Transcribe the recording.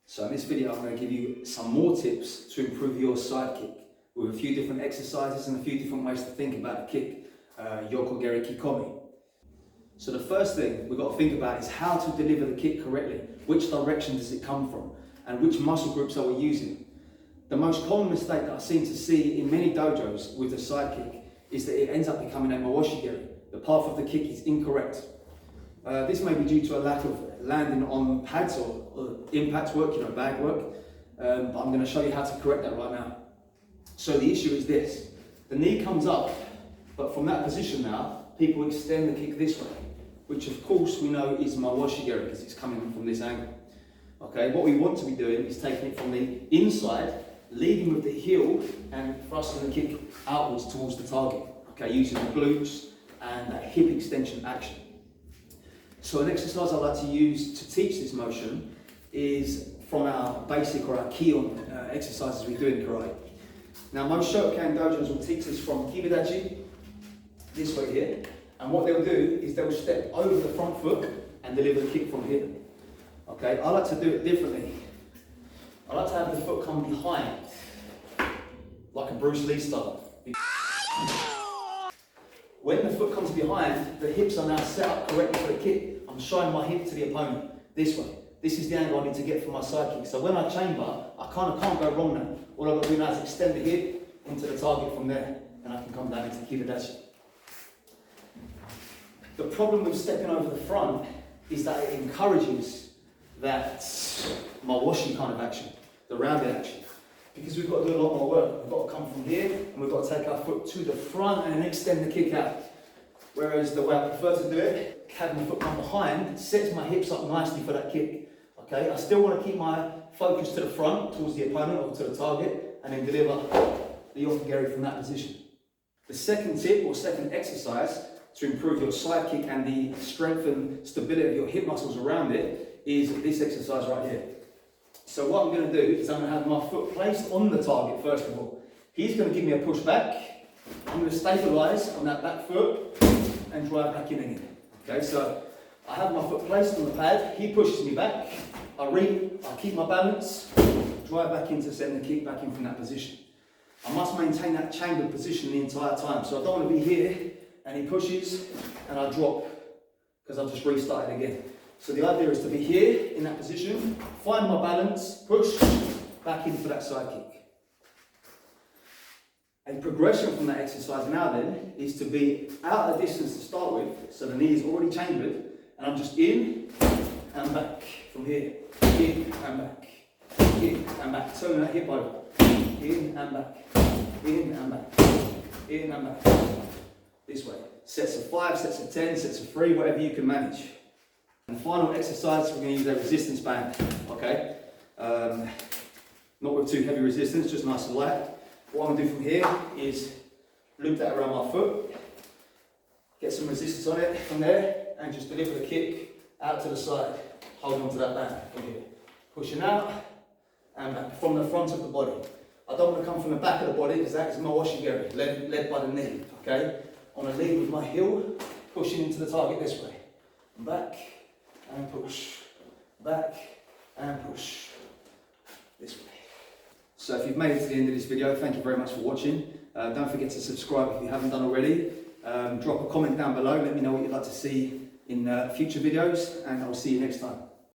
So in this video I'm going to give you some more tips to improve your side kick with a few different exercises and a few different ways to think about the kick, Yokogeri Kikomi. So the first thing we've got to think about is how to deliver the kick correctly. Which direction does it come from? And which muscle groups are we using? The most common mistake that I seem to see in many dojos with the side kick is that it ends up becoming a mawashi-geri. The path of the kick is incorrect. This may be due to a lack of landing on pads or impact work, bag work, but I'm going to show you how to correct that right now. So the issue is this: the knee comes up, but from that position now, people extend the kick this way, which of course we know is mawashi-geri because it's coming from this angle. Okay, what we want to be doing is taking it from the inside, leading with the heel and thrusting the kick outwards towards the target. Okay, using the glutes and that hip extension action. So an exercise I like to use to teach this motion is from our basic or our Kion exercises we do in karate. Now most Shotokan dojos will teach this from Kibidachi, this way here, and what they'll do is they'll step over the front foot and deliver the kick from here. Okay, I like to do it differently. I like to have the foot come behind, like a Bruce Lee style. When the foot comes behind, the hips are now set up correctly for the kick. I'm showing my hip to the opponent, this way. This is the angle I need to get for my side kick. So when I chamber, I kind of can't go wrong now. All I've got to do now is extend the hip into the target from there, and I can come down into Kibidachi. The problem with stepping over the front is that it encourages that mawashi kind of action, the rounded action. Because we've got to do a lot more work. We've got to come from here and we've got to take our foot to the front and then extend the kick out. Whereas the way I prefer to do it, having the foot come behind, sets my hips up nicely for that kick. Okay, I still want to keep my focus to the front, towards the opponent or to the target, and then deliver the Yokogeri from that position. The second tip or second exercise to improve your side kick and the strength and stability of your hip muscles around it is this exercise right here. So what I'm going to do is I'm going to have my foot placed on the target first of all. He's going to give me a push back. I'm going to stabilise on that back foot and drive back in again. Okay, so I have my foot placed on the pad. He pushes me back. I keep my balance, drive back in to send the kick back in from that position. I must maintain that chambered position the entire time. So I don't want to be here and he pushes and I drop because I've just restarted again. So the idea is to be here in that position, find my balance, push, back in for that side kick. A progression from that exercise now then is to be out a distance to start with, so the knee is already chambered, and I'm just in and back from here, in and back, in and back, turning that hip over, in and back, in and back, in and back, this way. Sets of 5, sets of 10, sets of 3, whatever you can manage. And the final exercise, we're going to use a resistance band, okay? Not with too heavy resistance, just nice and light. What I'm going to do from here is loop that around my foot, get some resistance on it from there, and just deliver the kick out to the side, holding onto that band from here. Pushing out and back from the front of the body. I don't want to come from the back of the body because that is mawashi-geri, led by the knee, okay? I want to lead with my heel, pushing into the target this way. Back and push, back and push, this way. So if you've made it to the end of this video, thank you very much for watching. Don't forget to subscribe if you haven't done already. Drop a comment down below, let me know what you'd like to see in future videos, and I'll see you next time.